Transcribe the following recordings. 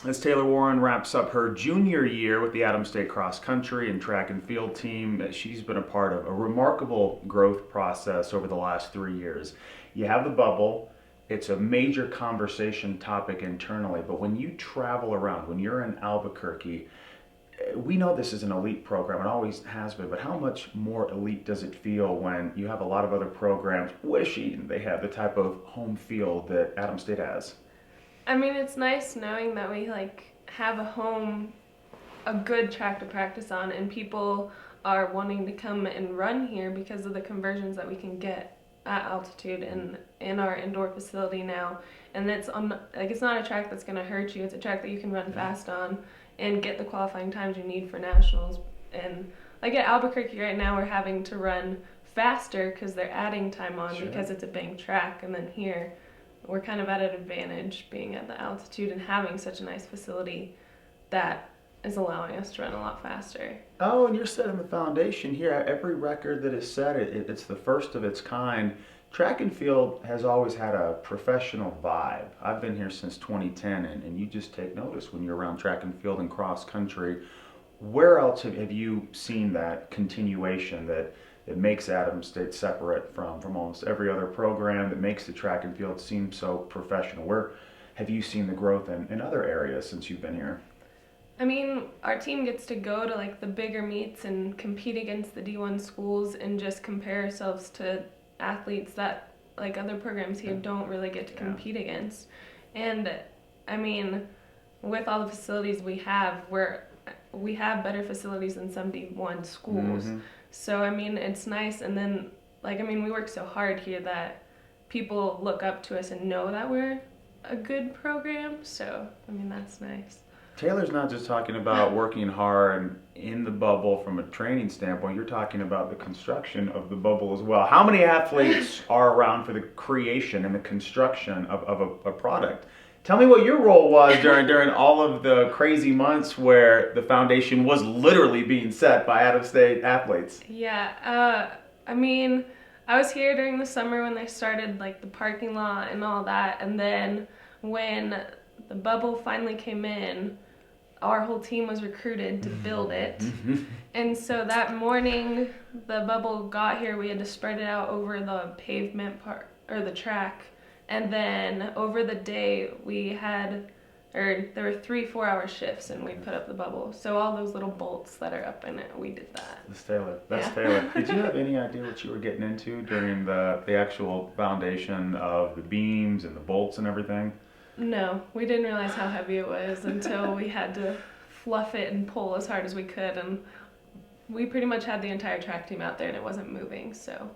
As Tayler Warren wraps up her junior year with the Adams State cross country and track and field team, she's been a part of a remarkable growth process over the last 3 years. You have the bubble, it's a major conversation topic internally, but when you travel around, when you're in Albuquerque, we know this is an elite program, it always has been, but how much more elite does it feel when you have a lot of other programs wishing they had the type of home field that Adams State has? I mean, it's nice knowing that we have a good track to practice on, and people are wanting to come and run here because of the conversions that we can get at altitude and in our indoor facility now. And it's not a track that's going to hurt you. It's a track that you can run fast on and get the qualifying times you need for nationals. And like at Albuquerque right now, we're having to run faster because they're adding time on because it's a banked track, and then here we're kind of at an advantage being at the altitude and having such a nice facility that is allowing us to run a lot faster. Oh, and you're setting the foundation here. Every record that is set, it's the first of its kind. Track and field has always had a professional vibe. I've been here since 2010, and you just take notice when you're around track and field and cross country. Where else have you seen that continuation that makes Adams State separate from almost every other program, that makes the track and field seem so professional? Where have you seen the growth in other areas since you've been here? I mean, our team gets to go to the bigger meets and compete against the D1 schools and just compare ourselves to athletes that other programs here don't really get to compete against. And I mean, with all the facilities we have better facilities than some D1 schools. Mm-hmm. So I mean, it's nice. And then we work so hard here that people look up to us and know that we're a good program. So I mean, that's nice. Taylor's not just talking about working hard in the bubble from a training standpoint. You're talking about the construction of the bubble as well. How many athletes are around for the creation and the construction of a product? Tell me what your role was during all of the crazy months where the foundation was literally being set by Adams State athletes. Yeah, I mean, I was here during the summer when they started the parking lot and all that, and then when the bubble finally came in, our whole team was recruited to build it. And so that morning the bubble got here, we had to spread it out over the pavement part or the track. And then over the day there were 3 4-hour shifts, and we put up the bubble. So all those little bolts that are up in it, we did that. That's Taylor. Did you have any idea what you were getting into during the actual foundation of the beams and the bolts and everything? No, we didn't realize how heavy it was until we had to fluff it and pull as hard as we could, and we pretty much had the entire track team out there and it wasn't moving, so.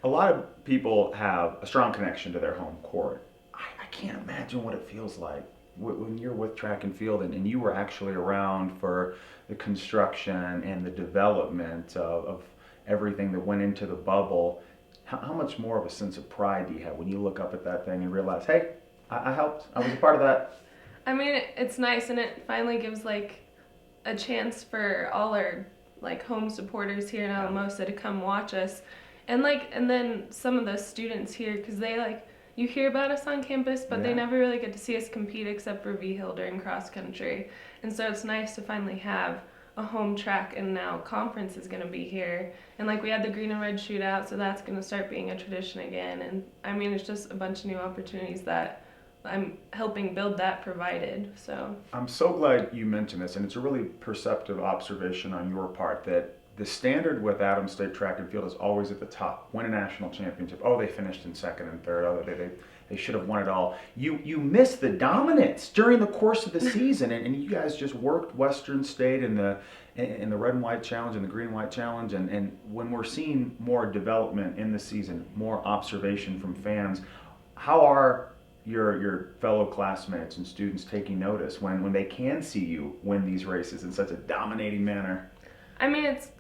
A lot of people have a strong connection to their home court. I can't imagine what it feels like when you're with track and field and you were actually around for the construction and the development of everything that went into the bubble. How much more of a sense of pride do you have when you look up at that thing and realize, hey, I helped. I was a part of that. I mean, it's nice, and it finally gives a chance for all our home supporters here in Alamosa to come watch us, and then some of the students here, because they you hear about us on campus, but they never really get to see us compete except for V-Hill during cross country, and so it's nice to finally have a home track, and now conference is going to be here, and we had the green and red shootout, so that's going to start being a tradition again, and I mean, it's just a bunch of new opportunities that I'm helping build that provided. So I'm so glad you mentioned this, and it's a really perceptive observation on your part that the standard with Adams State track and field is always at the top. Win a national championship. Oh, they finished in second and third. Oh, they should have won it all. You missed the dominance during the course of the season, and you guys just worked Western State in the red and white challenge and the green and white challenge, and when we're seeing more development in the season, more observation from fans, how are your fellow classmates and students taking notice when they can see you win these races in such a dominating manner? I mean, it's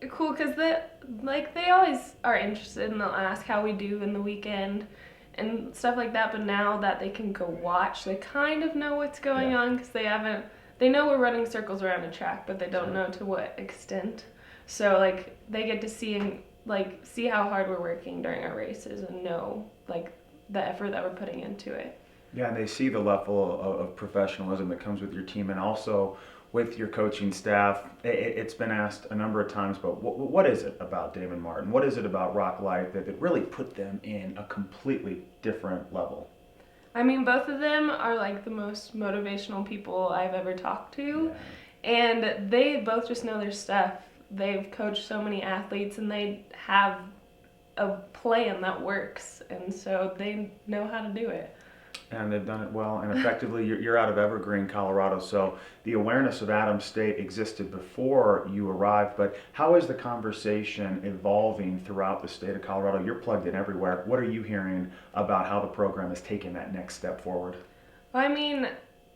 cool because they always are interested, and they'll ask how we do in the weekend and stuff like that, but now that they can go watch, they kind of know what's going on because they know we're running circles around a track, but they don't know to what extent. So they get to see and see how hard we're working during our races and know the effort that we're putting into it. Yeah, and they see the level of professionalism that comes with your team and also with your coaching staff. It's been asked a number of times, but what is it about Damon Martin? What is it about Rock Light that really put them in a completely different level? I mean, both of them are like the most motivational people I've ever talked to, and they both just know their stuff. They've coached so many athletes and they have a plan that works, and so they know how to do it. And they've done it well and effectively. You're out of Evergreen, Colorado, so the awareness of Adams State existed before you arrived, but how is the conversation evolving throughout the state of Colorado? You're plugged in everywhere. What are you hearing about how the program is taking that next step forward? Well, I mean,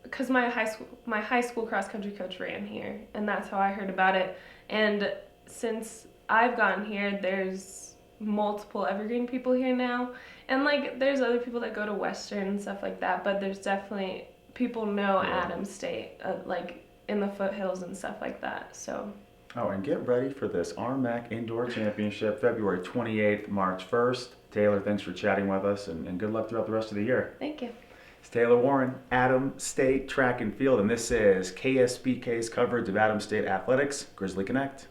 because my high school cross country coach ran here, and that's how I heard about it. And since I've gotten here, there's multiple Evergreen people here now, and like there's other people that go to Western and stuff like that. But there's definitely people know Adams State, like in the foothills and stuff like that. So. Oh, and get ready for this RMAC Indoor Championship, February 28th, March 1st. Taylor, thanks for chatting with us, and good luck throughout the rest of the year. Thank you. It's Tayler Warren, Adams State Track and Field, and this is KSPK's coverage of Adams State Athletics, Grizzly Connect.